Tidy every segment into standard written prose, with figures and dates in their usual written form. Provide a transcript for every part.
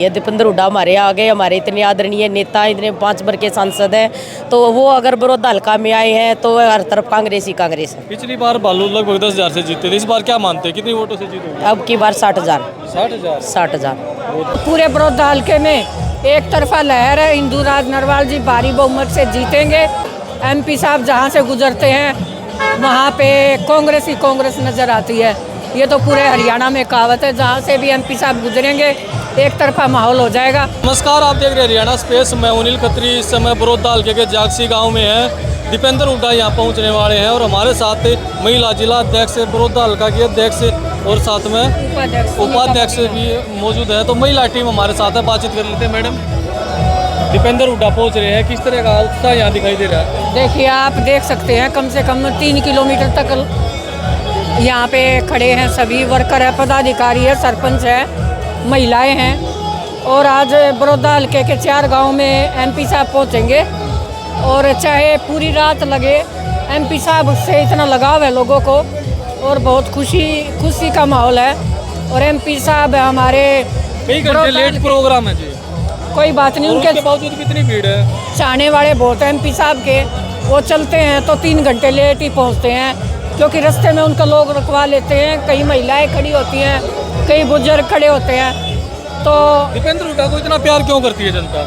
ये दीपेंद्र हुड्डा हमारे आगे हमारे इतने आदरणीय नेता, इतने 5 बार के सांसद हैं, तो वो अगर बड़ौदा हल्का में आए हैं तो हर तरफ कांग्रेस ही कांग्रेस है। पिछली बार बालू लगभग 10,000 से जीते थे, इस बार क्या मानते हैं कितनी वोटों से जीतोगे? अब की बार 60,000 60,000। पूरे बड़ौदा हल्के में एक तरफा लहर है। इंदुराज नरवाल जी भारी बहुमत से जीतेंगे। एमपी साहब जहाँ से गुजरते हैं वहाँ पे कांग्रेस ही कांग्रेस नजर आती है। ये तो पूरे हरियाणा में कहावत है, जहाँ से भी एमपी साहब गुजरेंगे एक तरफा माहौल हो जाएगा। नमस्कार, आप देख रहे हैं हरियाणा स्पेस। मैं अनिल खत्री इस समय बड़ौदा हल्के के जागसी गांव में है। दीपेंद्र हुड्डा यहाँ पहुँचने वाले हैं और हमारे साथ महिला जिला अध्यक्ष बड़ौदा हल्का की अध्यक्ष और साथ में उपाध्यक्ष भी मौजूद है। तो महिला टीम हमारे साथ है, बातचीत कर लेते हैं। मैडम, दीपेंद्र हुड्डा पहुँच रहे हैं, किस तरह का उत्साह यहाँ दिखाई दे रहा है? देखिए, आप देख सकते हैं कम से कम 3 किलोमीटर तक यहाँ पे खड़े हैं सभी वर्कर है, पदाधिकारी है, सरपंच है, महिलाएं हैं। और आज बड़ौदा हल्के के 4 गांव में एमपी साहब पहुँचेंगे और चाहे पूरी रात लगे, एमपी साहब से इतना लगाव है लोगों को और बहुत खुशी का माहौल है। और एमपी साहब हमारे कई घंटे लेट प्रोग्राम है जी, कोई बात नहीं, उनके बावजूद कितनी भीड़ है। चाहने वाले बहुत हैं एमपी साहब के। वो चलते हैं तो 3 घंटे लेट ही पहुँचते हैं, क्योंकि रास्ते में उनका लोग रुकवा लेते हैं। कई महिलाएं खड़ी होती हैं, कई बुजुर्ग खड़े होते हैं। तो दीपेंद्र हुड्डा को इतना प्यार क्यों करती है जनता?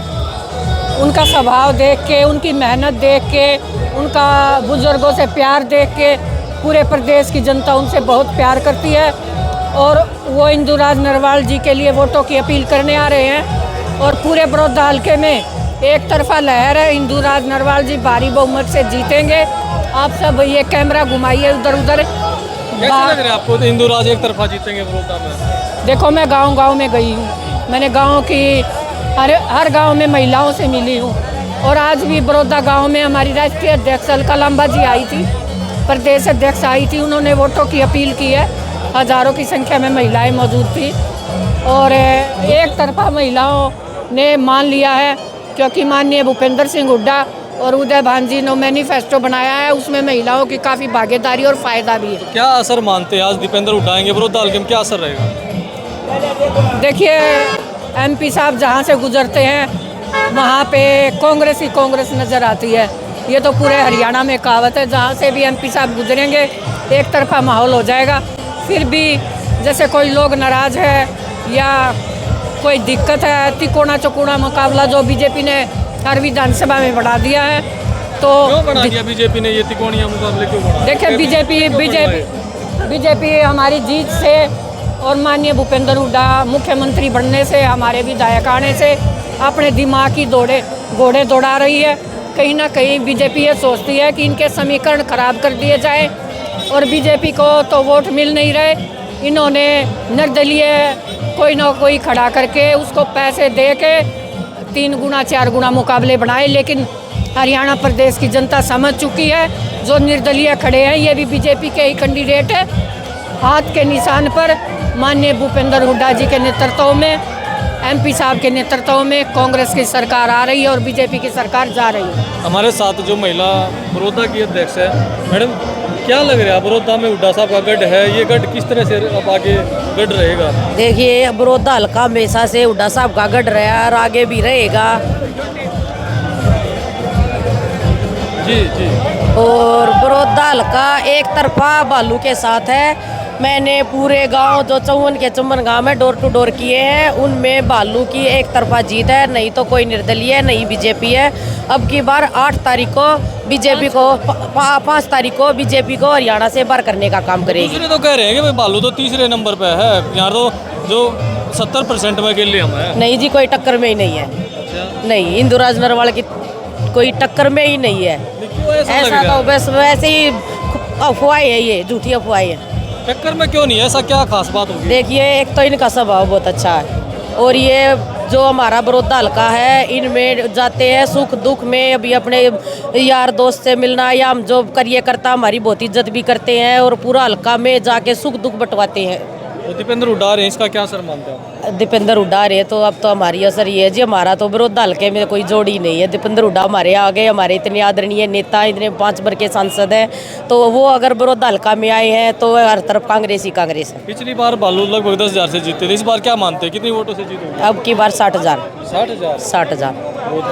उनका स्वभाव देख के, उनकी मेहनत देख के, उनका बुजुर्गों से प्यार देख के पूरे प्रदेश की जनता उनसे बहुत प्यार करती है। और वो इंदुराज नरवाल जी के लिए वोटों की अपील करने आ रहे हैं। और पूरे बड़ौदा हल्के में एक तरफा लहर है। इंदुराज नरवाल जी भारी बहुमत से जीतेंगे। आप सब ये कैमरा घुमाइए उधर उधर। कैसा लग रहा है आपको तो इंदुराज एक तरफा जीतेंगे बड़ौदा में? देखो, मैं गांव में गई हूँ, मैंने गांव की हर गांव में महिलाओं से मिली हूँ। और आज भी बड़ौदा गांव में हमारी राष्ट्रीय अध्यक्ष अलका लांबा जी आई थी, प्रदेश अध्यक्ष आई थी, उन्होंने वोटों की अपील की है। हज़ारों की संख्या में महिलाएं मौजूद थी और एक तरफा महिलाओं ने मान लिया है, क्योंकि माननीय भूपेंद्र सिंह हुड्डा और उदय भान जी ने मैनिफेस्टो बनाया है, उसमें महिलाओं की काफ़ी भागीदारी और फ़ायदा भी है। क्या असर मानते हैं आज दीपेंद्र हुड्डा आएंगे बड़ौदा हल्के में, क्या असर रहेगा? देखिए, एमपी साहब जहाँ से गुजरते हैं वहाँ पे कांग्रेस ही कांग्रेस नज़र आती है। ये तो पूरे हरियाणा में कहावत है, जहाँ से भी एमपी साहब गुजरेंगे एक तरफा माहौल हो जाएगा। फिर भी जैसे कोई लोग नाराज़ है या कोई दिक्कत है, तिकोना चकोना मुकाबला जो बीजेपी ने हर विधानसभा में बढ़ा दिया है। तो क्यों बढ़ा दिया बीजेपी ने ये तिकोनिया मुकाबले, क्यों बढ़ा? देखिए, बीजेपी हमारी जीत से और माननीय भूपेंद्र हुड्डा मुख्यमंत्री बनने से, हमारे विधायक आने से अपने दिमाग की घोड़े दौड़ा रही है। कहीं ना कहीं बीजेपी ये सोचती है कि इनके समीकरण खराब कर दिए जाए, और बीजेपी को तो वोट मिल नहीं रहे। इन्होंने निर्दलीय कोई ना कोई खड़ा करके उसको पैसे दे के 3 गुना 4 गुना मुकाबले बनाए। लेकिन हरियाणा प्रदेश की जनता समझ चुकी है, जो निर्दलीय खड़े हैं ये भी बीजेपी के ही कैंडिडेट है। हाथ के निशान पर माननीय भूपेंद्र हुड्डा जी के नेतृत्व में, एमपी साहब के नेतृत्व में कांग्रेस की सरकार आ रही है और बीजेपी की सरकार जा रही है। हमारे साथ जो महिला बड़ौदा की अध्यक्ष है, मैडम क्या लग रहा है बड़ौदा में हुड्डा साहब का गढ़ है, ये गढ़ किस तरह से अब आगे गढ़ रहेगा? देखिए, बड़ौदा हल्का हमेशा से हुड्डा साहब का गढ़ रहा और आगे भी रहेगा। जी जी। और बड़ौदा हल्का एक तरफा बालू के साथ है। मैंने पूरे गांव जो 54 के 54 गांव में डोर टू डोर किए हैं, उनमें बालू की एक तरफा जीत है, नहीं तो कोई निर्दलीय है, नहीं बीजेपी है। अब की बार 8 तारीख को बीजेपी को 5 तारीख को बीजेपी को हरियाणा से बाहर करने का काम करेगी। दूसरे तो कह रहे हैं कि भाई बालू तो तीसरे नंबर पे है, यहाँ तो जो 70% में अकेले हम है। नहीं जी, कोई टक्कर में ही नहीं है। अच्छा। नहीं, इंदुराज नरवाल की कोई टक्कर में ही नहीं है। क्यों ऐसा लग ऐसा रहा तो है? बस वैसे ही अफवाह है, ये झूठी अफवाह है। टक्कर में क्यों नहीं है, ऐसा क्या खास बात होगी? देखिए, एक तो इनका स्वभाव बहुत अच्छा है, और ये जो हमारा बड़ौदा हल्का है, इनमें जाते हैं सुख दुख में, अभी अपने यार दोस्त से मिलना या हम जो करिए करता हमारी बहुत इज्जत भी करते हैं और पूरा हल्का में जाके सुख दुख बंटवाते हैं। तो दीपेंद्र हुड्डा आ रहे हैं, इसका क्या असर मानते हैं? दीपेंद्र हुड्डा रहे तो अब तो हमारी असर ये है जी, हमारा तो बड़ौदा हल्के में कोई जोड़ी नहीं है। दीपेंद्र हुड्डा हमारे आगे, हमारे इतने आदरणीय नेता, इतने 5 बार के सांसद हैं, तो वो अगर बड़ौदा हल्का में आए हैं तो हर तरफ कांग्रेस ही कांग्रेस है। पिछली बार बालू लगभग 10,000 से जीते थे, इस बार क्या मानते हैं कितनी वोटों से जीतोगे? अब की बार 60,000 60,000। 60,000।